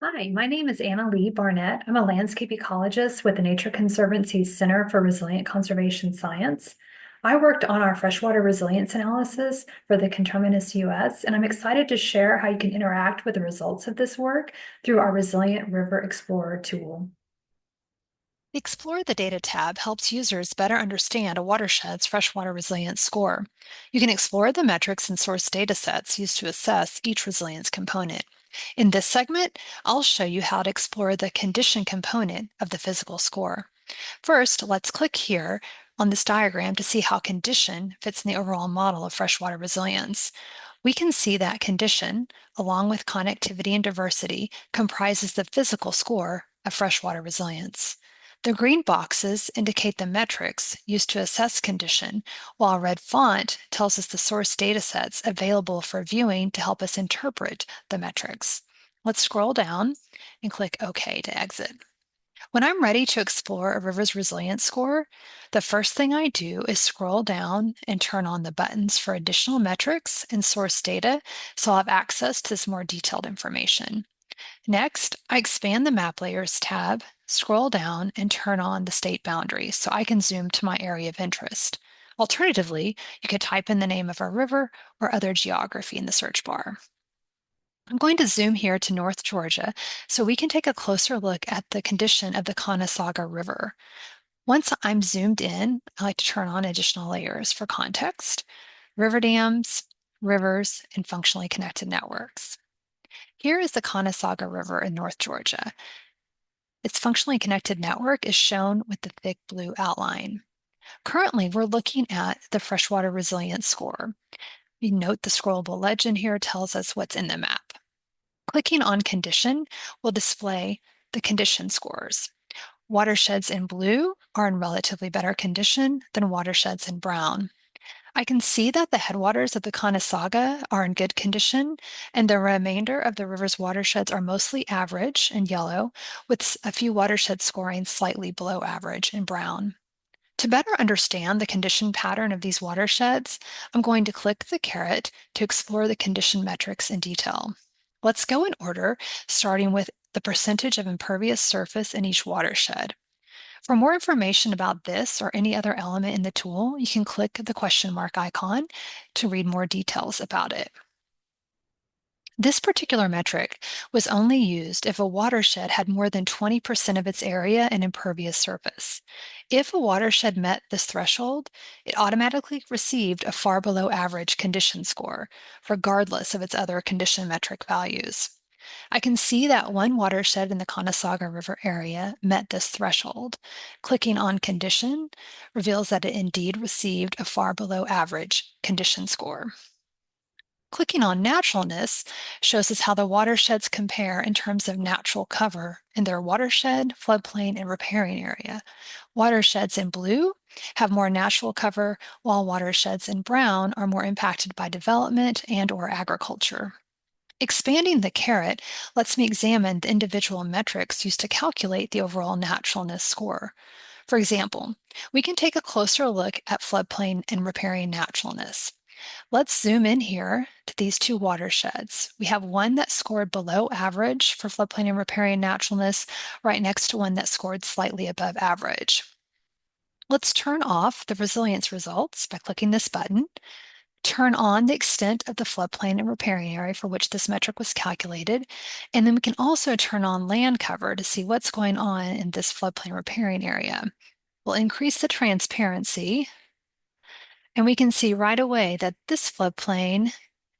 Hi, my name is Anna Lee Barnett. I'm a landscape ecologist with the Nature Conservancy's Center for Resilient Conservation Science. I worked on our freshwater resilience analysis for the Conterminous US, and I'm excited to share how you can interact with the results of this work through our Resilient River Explorer tool. The Explore the Data tab helps users better understand a watershed's freshwater resilience score. You can explore the metrics and source data sets used to assess each resilience component. In this segment, I'll show you how to explore the condition component of the physical score. First, let's click here on this diagram to see how condition fits in the overall model of freshwater resilience. We can see that condition, along with connectivity and diversity, comprises the physical score of freshwater resilience. The green boxes indicate the metrics used to assess condition, while red font tells us the source datasets available for viewing to help us interpret the metrics. Let's scroll down and click OK to exit. When I'm ready to explore a river's resilience score, the first thing I do is scroll down and turn on the buttons for additional metrics and source data so I'll have access to this more detailed information. Next, I expand the Map Layers tab, scroll down, and turn on the state boundaries so I can zoom to my area of interest. Alternatively, you could type in the name of a river or other geography in the search bar. I'm going to zoom here to North Georgia so we can take a closer look at the condition of the Conasauga River. Once I'm zoomed in, I like to turn on additional layers for context, river dams, rivers, and functionally connected networks. Here is the Conasauga River in North Georgia. Its functionally connected network is shown with the thick blue outline. Currently, we're looking at the freshwater resilience score. You note the scrollable legend here tells us what's in the map. Clicking on Condition will display the condition scores. Watersheds in blue are in relatively better condition than watersheds in brown. I can see that the headwaters of the Conasauga are in good condition, and the remainder of the river's watersheds are mostly average in yellow, with a few watersheds scoring slightly below average in brown. To better understand the condition pattern of these watersheds, I'm going to click the caret to explore the condition metrics in detail. Let's go in order, starting with the percentage of impervious surface in each watershed. For more information about this or any other element in the tool, you can click the question mark icon to read more details about it. This particular metric was only used if a watershed had more than 20% of its area in impervious surface. If a watershed met this threshold, it automatically received a far below average condition score, regardless of its other condition metric values. I can see that one watershed in the Conasauga River area met this threshold. Clicking on Condition reveals that it indeed received a far below average condition score. Clicking on Naturalness shows us how the watersheds compare in terms of natural cover in their watershed, floodplain, and riparian area. Watersheds in blue have more natural cover, while watersheds in brown are more impacted by development and/or agriculture. Expanding the caret lets me examine the individual metrics used to calculate the overall naturalness score. For example, we can take a closer look at floodplain and riparian naturalness. Let's zoom in here to these two watersheds. We have one that scored below average for floodplain and riparian naturalness, right next to one that scored slightly above average. Let's turn off the resilience results by clicking this button, turn on the extent of the floodplain and riparian area for which this metric was calculated, and then we can also turn on land cover to see what's going on in this floodplain riparian area. We'll increase the transparency, and we can see right away that this floodplain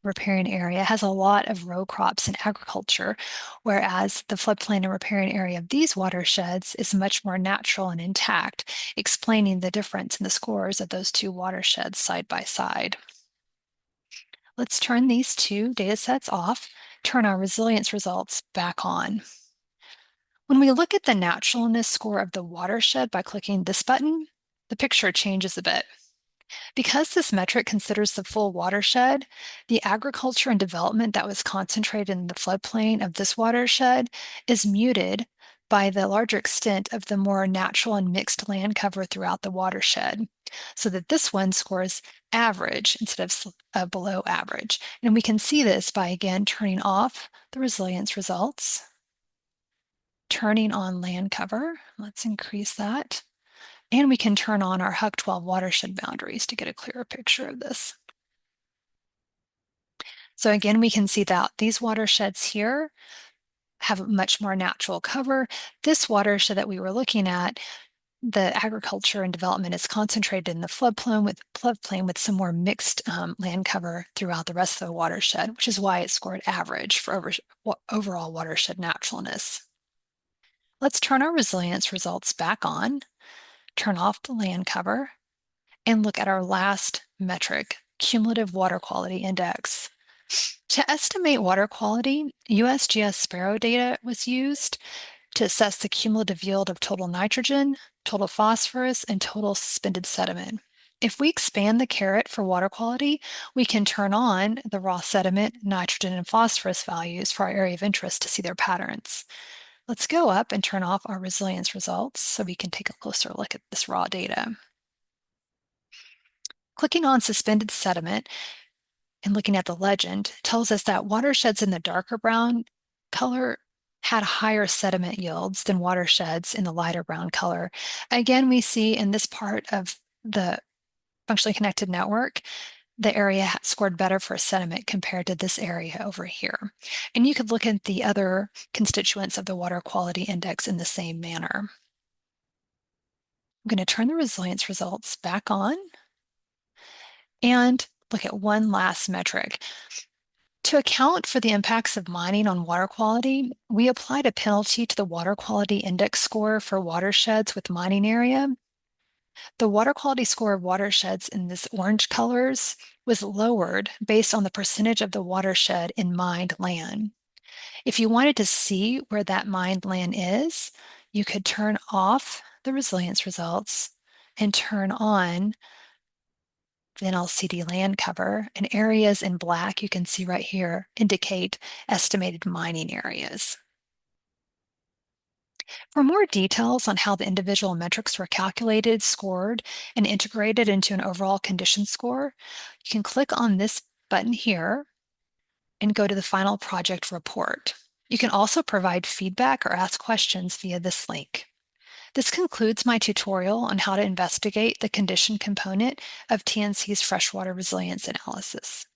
riparian area has a lot of row crops and agriculture, whereas the floodplain and riparian area of these watersheds is much more natural and intact, explaining the difference in the scores of those two watersheds side by side. Let's turn these two data sets off, turn our resilience results back on. When we look at the naturalness score of the watershed by clicking this button, the picture changes a bit. Because this metric considers the full watershed, the agriculture and development that was concentrated in the floodplain of this watershed is muted by the larger extent of the more natural and mixed land cover throughout the watershed, so that this one scores average instead of below average. And we can see this by again turning off the resilience results turning on land cover. Let's increase that. And we can turn on our HUC 12 watershed boundaries to get a clearer picture of this. So again, we can see that these watersheds here have much more natural cover. This watershed that we were looking at, the agriculture and development is concentrated in the floodplain with some more mixed land cover throughout the rest of the watershed, which is why it scored average for overall watershed naturalness. Let's turn our resilience results back on, turn off the land cover, and look at our last metric, cumulative water quality index. To estimate water quality, USGS Sparrow data was used to assess the cumulative yield of total nitrogen, total phosphorus, and total suspended sediment. If we expand the caret for water quality, we can turn on the raw sediment, nitrogen, and phosphorus values for our area of interest to see their patterns. Let's go up and turn off our resilience results so we can take a closer look at this raw data. Clicking on suspended sediment and looking at the legend tells us that watersheds in the darker brown color had higher sediment yields than watersheds in the lighter brown color. Again, we see in this part of the functionally connected network, the area scored better for sediment compared to this area over here. And you could look at the other constituents of the water quality index in the same manner. I'm going to turn the resilience results back on and look at one last metric. To account for the impacts of mining on water quality, we applied a penalty to the water quality index score for watersheds with mining area. The water quality score of watersheds in this orange colors was lowered based on the percentage of the watershed in mined land. If you wanted to see where that mined land is, you could turn off the resilience results and turn on the NLCD land cover, and areas in black you can see right here indicate estimated mining areas. For more details on how the individual metrics were calculated, scored, and integrated into an overall condition score, you can click on this button here and go to the final project report. You can also provide feedback or ask questions via this link. This concludes my tutorial on how to investigate the condition component of TNC's freshwater resilience analysis.